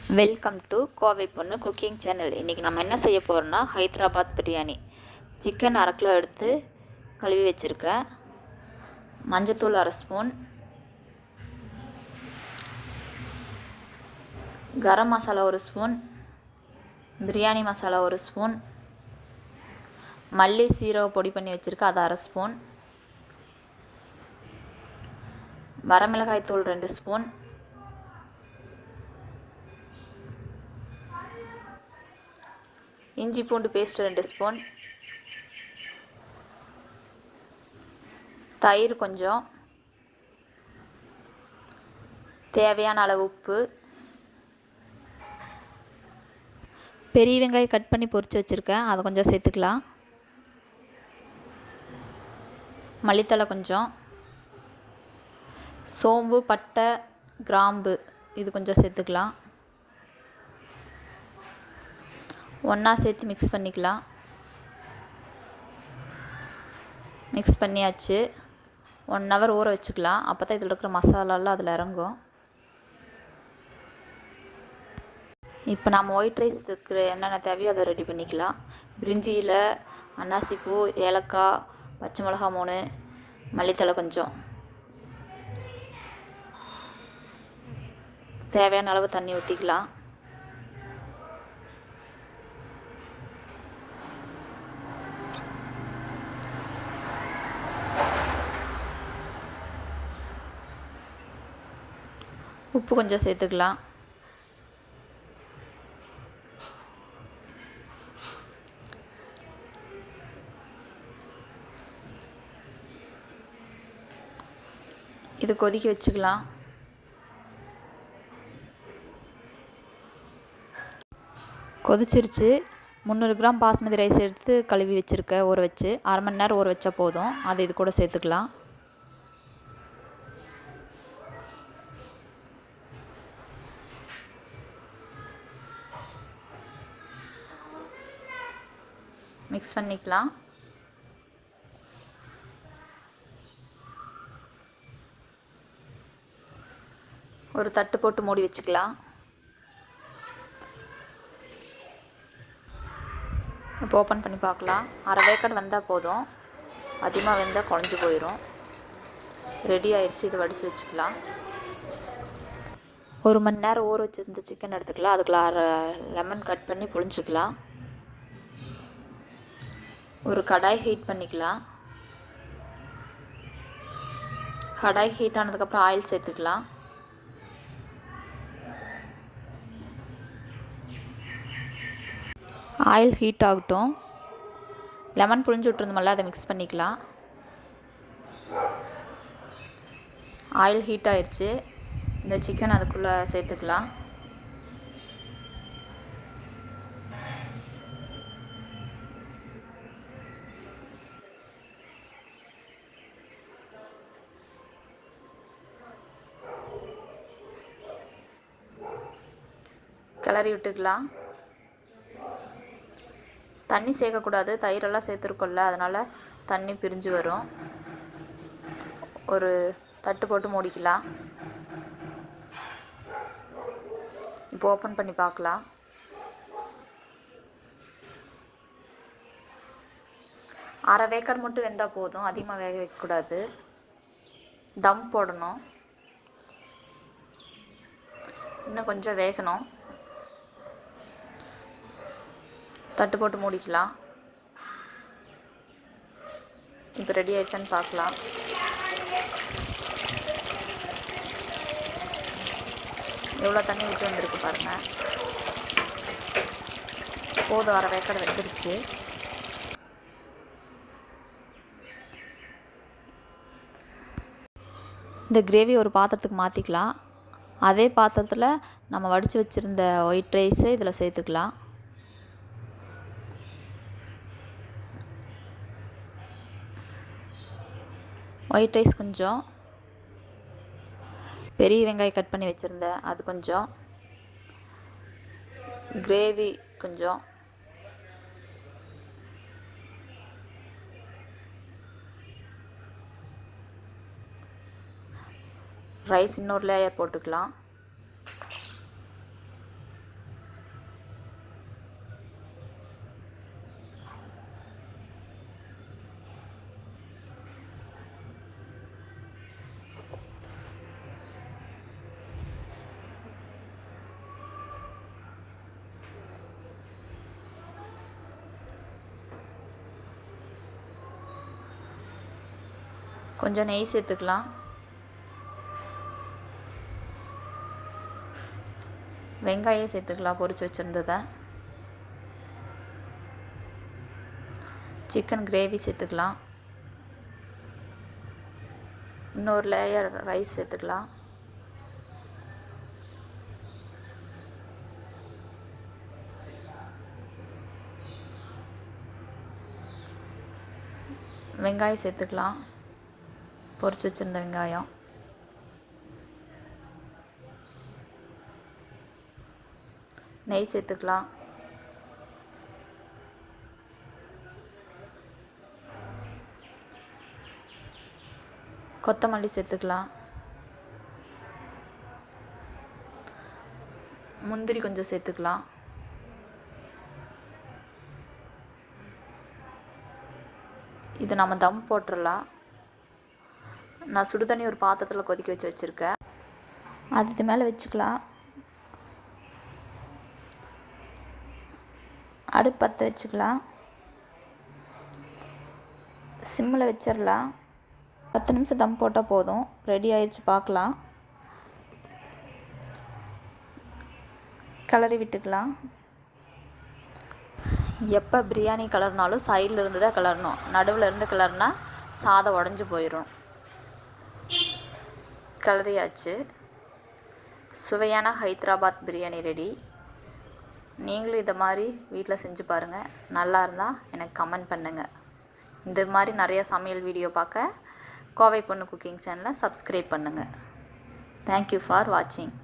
Welcome to Kovai பொண்ணு cooking channel. இன்றைக்கி நம்ம என்ன செய்ய போகிறோம்னா ஹைதராபாத் பிரியாணி. சிக்கன் 1/2 கிலோ எடுத்து கழுவி வச்சுருக்கேன். மஞ்சத்தூள் 1/2 spoon, garam masala 1 spoon, biryani masala 1 spoon, மல்லி சீரக பொடி பண்ணி வச்சுருக்கேன் அது 1/2 ஸ்பூன், வரமிளகாய் தூள் 2 ஸ்பூன், இஞ்சி பூண்டு பேஸ்ட் 2 ஸ்பூன், தயிர் கொஞ்சம், தேவையான அளவு உப்பு, பெரிய வெங்காயம் கட் பண்ணி பொரித்து வச்சுருக்கேன் அதை கொஞ்சம் சேர்த்துக்கலாம், மல்லித்தழை கொஞ்சம், சோம்பு பட்டை கிராம்பு இது கொஞ்சம் சேர்த்துக்கலாம், ஒன்றா சேர்த்து மிக்ஸ் பண்ணிக்கலாம். மிக்ஸ் பண்ணியாச்சு. 1 ஹவர் ஊற வச்சுக்கலாம். அப்போ தான் இதில் இருக்கிற மசாலாலாம் அதில் இறங்கும். இப்போ நம்ம ஒயிட் ரைஸ் இருக்கிற என்னென்ன தேவையோ அதை ரெடி பண்ணிக்கலாம். பிரிஞ்சியில் அன்னாசிப்பூ, ஏலக்காய், பச்சை மிளகா 3, மல்லித்தழை கொஞ்சம், தேவையான அளவு தண்ணி ஊற்றிக்கலாம். உப்பு கொஞ்சம் சேர்த்துக்கலாம். இது கொதிக்க வச்சுக்கலாம். கொதிச்சிருச்சு. 300 கிராம் பாஸ்மதி ரைஸ் எடுத்து கழுவி வச்சுருக்கேன் ஊற வச்சு. 1/2 மணி நேரம் ஊற வச்சா போதும். அதை இது கூட சேர்த்துக்கலாம். மிக்ஸ் பண்ணிக்கலாம். ஒரு தட்டு போட்டு மூடி வச்சுக்கலாம். இப்போ ஓப்பன் பண்ணி பார்க்கலாம். 1/2 வேக்காடு வந்தால் போதும். அதிகமாக வெந்தால் குழஞ்சி போயிடும். ரெடி ஆயிடுச்சு. இதை வடித்து வச்சுக்கலாம். 1 மணி நேரம் ஊற வச்சுருந்த சிக்கன் எடுத்துக்கலாம். அதுக்குள்ள 1/2 லெமன் கட் பண்ணி புழிஞ்சிக்கலாம். ஒரு கடாய் ஹீட் பண்ணிக்கலாம். கடாய் ஹீட் ஆனதுக்கப்புறம் ஆயில் சேர்த்துக்கலாம். ஆயில் ஹீட் ஆகட்டும். லெமன் புழிஞ்சு விட்டுருந்தோம்ல அதை மிக்ஸ் பண்ணிக்கலாம். ஆயில் ஹீட் ஆயிடுச்சு. இந்த சிக்கன் அதுக்குள்ளே சேர்த்துக்கலாம். கிளறி விட்டுக்கலாம். தண்ணி சேர்க்கக்கூடாது. தயிரெல்லாம் சேர்த்துருக்கோம்ல, அதனால் தண்ணி பிரிஞ்சு வரும். ஒரு தட்டு போட்டு மூடிக்கலாம். இப்போ ஓப்பன் பண்ணி பார்க்கலாம். அரை வேக்காடு மட்டும் வெந்தால் போதும். அதிகமாக வேக வைக்கக்கூடாது. தம் போடணும். இன்னும் கொஞ்சம் வேகணும். தட்டு போட்டு மூடிக்கலாம். இப்போ ரெடி ஆயிடுச்சான்னு பார்க்கலாம். எவ்வளோ தண்ணி விட்டு வந்திருக்கு பாருங்கள். போதும், 1/2 வேக்காடு வெந்துருச்சு. இந்த கிரேவி ஒரு பாத்திரத்துக்கு மாற்றிக்கலாம். அதே பாத்திரத்தில் நம்ம வடித்து வச்சுருந்த ஒயிட் ரைஸை இதில் சேர்த்துக்கலாம். ஒயிட் ரைஸ் கொஞ்சம், பெரிய வெங்காயம் கட் பண்ணி வச்சுருந்தேன் அது கொஞ்சம், கிரேவி கொஞ்சம், ரைஸ் இன்னொரு லேயர் போட்டுக்கலாம். கொஞ்சம் நெய் சேர்த்துக்கலாம். வெங்காயம் சேர்த்துக்கலாம் பொரிச்சு வச்சுருந்ததை. சிக்கன் கிரேவி சேர்த்துக்கலாம். இன்னொரு லேயர் ரைஸ் சேர்த்துக்கலாம். வெங்காயம் சேர்த்துக்கலாம், பொரிச்சு வச்சுருந்த வெங்காயம். நெய் சேர்த்துக்கலாம். கொத்தமல்லி சேர்த்துக்கலாம். முந்திரி கொஞ்சம் சேர்த்துக்கலாம். இது நம்ம தம் போட்டுடலாம். நான் சுடு தண்ணி ஒரு பாத்திரத்தில் கொதிக்க வச்சுருக்கேன். அது இது மேலே வச்சுக்கலாம். அடுப்பு பற்ற வச்சுக்கலாம். சிம்மில் வச்சிடலாம். 10 நிமிஷம் தம் போட்டால் போதும். ரெடி ஆயிடுச்சு, பார்க்கலாம். கிளறி விட்டுக்கலாம். எப்போ பிரியாணி கிளறினாலும் சைடில் இருந்து தான் கிளறணும். நடுவில் இருந்து கிளறினா சாதம் உடஞ்சி போயிடும். கிளறியாச்சு. சுவையான ஹைதராபாத் பிரியாணி ரெடி. நீங்களும் இதை மாதிரி வீட்டில் செஞ்சு பாருங்கள். நல்லா இருந்தால் எனக்கு கமெண்ட் பண்ணுங்கள். இந்த மாதிரி நிறைய சமையல் வீடியோ பார்க்க கோவை பொண்ணு குக்கிங் சேனலை சப்ஸ்கிரைப் பண்ணுங்கள். தேங்க்யூ ஃபார் வாட்சிங்.